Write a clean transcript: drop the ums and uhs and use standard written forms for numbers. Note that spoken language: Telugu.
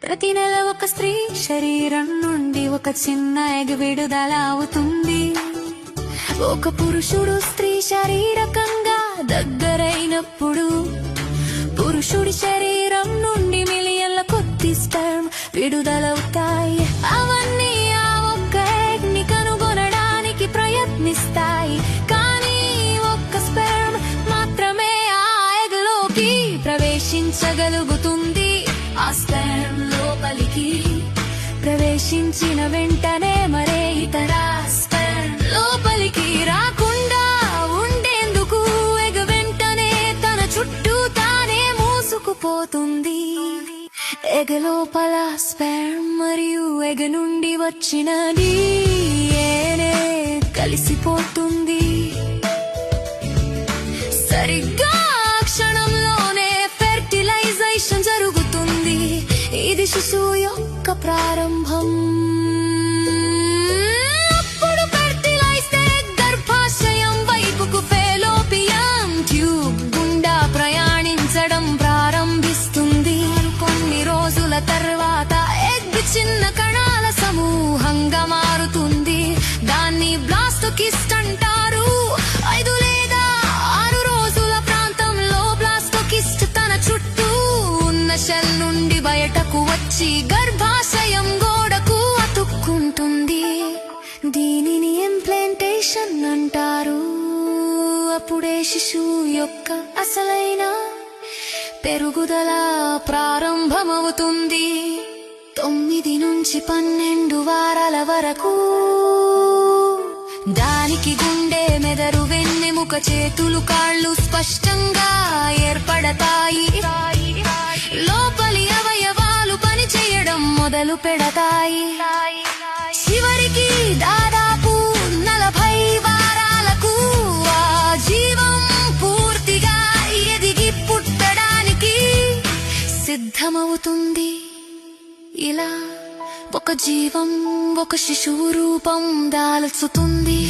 ప్రతి నెల ఒక స్త్రీ శరీరం నుండి ఒక చిన్న ఎగ్ విడుదల అవుతుంది. ఒక పురుషుడు స్త్రీ శారీరకంగా దగ్గరైనప్పుడు పురుషుడి శరీరం నుండి మిలియన్ల కొద్ది స్పెర్మ్ విడుదలవుతాయి. అవన్నీ ఆ ఒక్క ఎగ్ ని కనుగొనడానికి ప్రయత్నిస్తాయి. కానీ ఒక్క స్పెర్మ్ మాత్రమే ఆ ఎగ్ లోకి ప్రవేశించగలుగుతుంది. ఆ స్పెర్మ్ లోపలికి ప్రవేశించిన వెంటనే మరే ఇతర స్పెర్మ్ లోపలికి రాకుండా ఉండేందుకు ఎగ్ వెంటనే తన చుట్టూ తానే మూసుకుపోతుంది. ఎగ్ లోపల స్పెర్మ్ మరియు ఎగ్ నుండి వచ్చిన DNA కలిసిపోతుంది. సరిగ్గా క్షణంలోనే ఫెర్టిలైజేషన్ జరుగుతుంది. ఇది శిశువు యొక్క ప్రారంభం. అప్పుడు ఫెర్టిలైజ్డ్ ఎగ్ గర్భాశయం వైపుకు ఫెలోపియన్ ట్యూబ్ గుండా ప్రయాణించడం ప్రారంభిస్తుంది. కొన్ని రోజుల తర్వాత ఎగ్ చిన్న కణాల సమూహంగా మారుతుంది. దాన్ని బ్లాస్టోకిస్ట్ అంటారు. 5 లేదా 6 రోజుల ప్రాంతంలో బ్లాస్టోకిస్ట్ తన చుట్టూ ఉన్న షెల్ నుండి బయటకు వచ్చి గర్భాశయం గోడకు అతుక్కుంటుంది. దీనిని ఇంప్లాంటేషన్ అంటారు. అప్పుడే శిశువు యొక్క అసలైన పెరుగుదల ప్రారంభమవుతుంది. 9 నుంచి 12 వారాల వరకు దానికి గుండె, మెదడు, వెన్నెముక, చేతులు, కాళ్ళు స్పష్టంగా ఏర్పడతాయి. లోపలి అవయవాలు పనిచేయడం మొదలు పెడతాయి. చివరికి దాదాపు 40 వారాలకు ఆ జీవం పూర్తిగా ఎదిగి పుట్టడానికి సిద్ధమవుతుంది. ఇలా ఒక జీవం ఒక శిశువు రూపం దాల్చుతుంది.